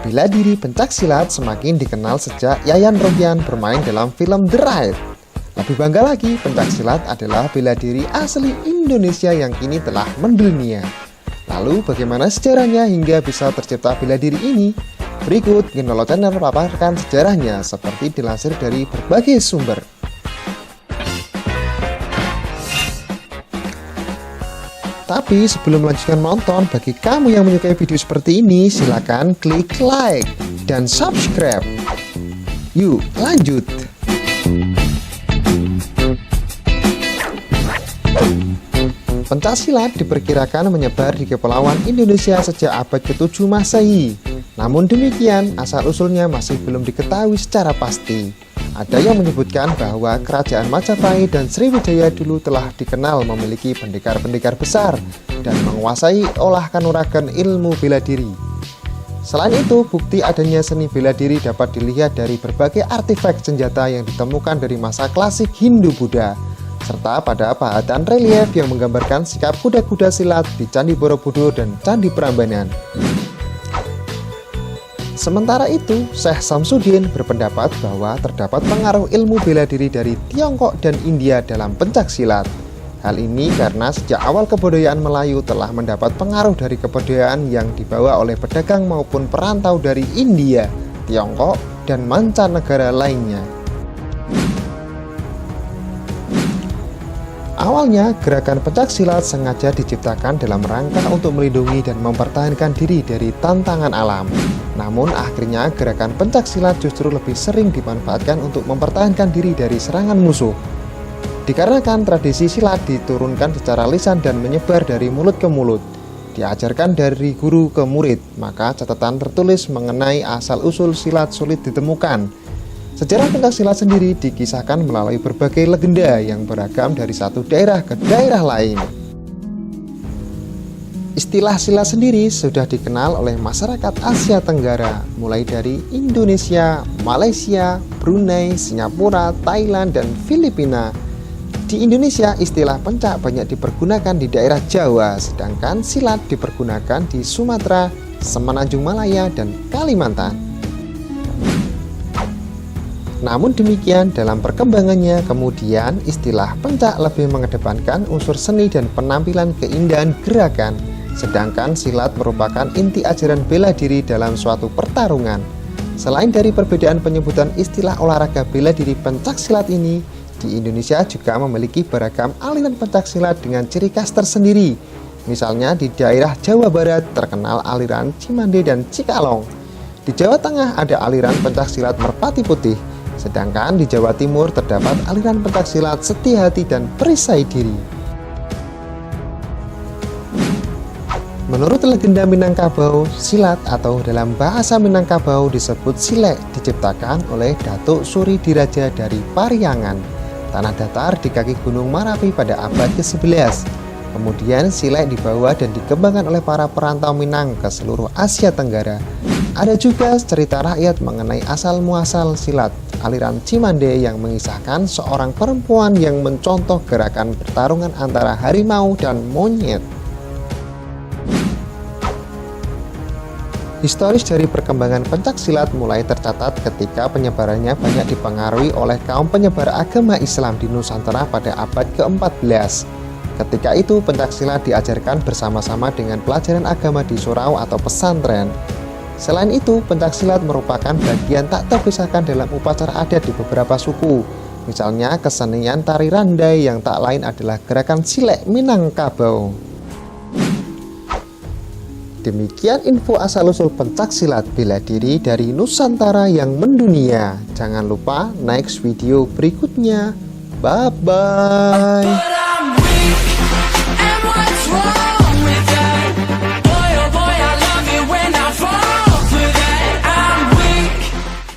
Bela diri pencaksilat semakin dikenal sejak Yayan Rohian bermain dalam film The Raid. Lebih bangga lagi, pencaksilat adalah bela diri asli Indonesia yang kini telah mendunia. Lalu bagaimana sejarahnya hingga bisa tercipta bela diri ini? Berikut Gendolo Channel paparkan sejarahnya seperti dilansir dari berbagai sumber. Tapi sebelum melanjutkan menonton, bagi kamu yang menyukai video seperti ini, silakan klik like dan subscribe. Yuk lanjut. Pencaksilat diperkirakan menyebar di Kepulauan Indonesia sejak abad ke-7 Masehi. Namun demikian, asal-usulnya masih belum diketahui secara pasti. Ada yang menyebutkan bahwa kerajaan Majapahit dan Sriwijaya dulu telah dikenal memiliki pendekar-pendekar besar dan menguasai olah kanuragan ilmu bela diri. Selain itu, bukti adanya seni bela diri dapat dilihat dari berbagai artefak senjata yang ditemukan dari masa klasik Hindu-Buddha, serta pada pahatan relief yang menggambarkan sikap kuda-kuda silat di Candi Borobudur dan Candi Prambanan. Sementara itu, Syekh Samsudin berpendapat bahwa terdapat pengaruh ilmu bela diri dari Tiongkok dan India dalam pencaksilat. Hal ini karena sejak awal kebudayaan Melayu telah mendapat pengaruh dari kebudayaan yang dibawa oleh pedagang maupun perantau dari India, Tiongkok, dan mancanegara lainnya. Awalnya, gerakan pencaksilat sengaja diciptakan dalam rangka untuk melindungi dan mempertahankan diri dari tantangan alam. Namun akhirnya gerakan pencaksilat justru lebih sering dimanfaatkan untuk mempertahankan diri dari serangan musuh. Dikarenakan tradisi silat diturunkan secara lisan dan menyebar dari mulut ke mulut, diajarkan dari guru ke murid, maka catatan tertulis mengenai asal-usul silat sulit ditemukan. Sejarah pencaksilat sendiri dikisahkan melalui berbagai legenda yang beragam dari satu daerah ke daerah lain. Istilah silat sendiri sudah dikenal oleh masyarakat Asia Tenggara, mulai dari Indonesia, Malaysia, Brunei, Singapura, Thailand, dan Filipina. Di Indonesia, istilah pencak banyak dipergunakan di daerah Jawa, sedangkan silat dipergunakan di Sumatera, Semenanjung Malaya, dan Kalimantan. Namun demikian, dalam perkembangannya kemudian istilah pencak lebih mengedepankan unsur seni dan penampilan keindahan gerakan, sedangkan silat merupakan inti ajaran bela diri dalam suatu pertarungan. Selain dari perbedaan penyebutan istilah olahraga bela diri pencaksilat ini, di Indonesia juga memiliki beragam aliran pencaksilat dengan ciri khas tersendiri. Misalnya di daerah Jawa Barat terkenal aliran Cimande dan Cikalong. Di Jawa Tengah ada aliran pencaksilat Merpati Putih. Sedangkan di Jawa Timur terdapat aliran pencaksilat Setihati dan Perisai Diri. Menurut legenda Minangkabau, silat atau dalam bahasa Minangkabau disebut silek diciptakan oleh Datuk Suri Diraja dari Pariangan, tanah datar di kaki Gunung Marapi pada abad ke-11. Kemudian silek dibawa dan dikembangkan oleh para perantau Minang ke seluruh Asia Tenggara. Ada juga cerita rakyat mengenai asal-muasal silat, aliran Cimande yang mengisahkan seorang perempuan yang mencontoh gerakan pertarungan antara harimau dan monyet. Historis dari perkembangan pencaksilat mulai tercatat ketika penyebarannya banyak dipengaruhi oleh kaum penyebar agama Islam di Nusantara pada abad ke-14. Ketika itu pencaksilat diajarkan bersama-sama dengan pelajaran agama di surau atau pesantren. Selain itu, pencaksilat merupakan bagian tak terpisahkan dalam upacara adat di beberapa suku. Misalnya kesenian tari randai yang tak lain adalah gerakan silek Minangkabau. Demikian info asal-usul pencaksilat bela diri dari Nusantara yang mendunia. Jangan lupa next video berikutnya. Bye-bye.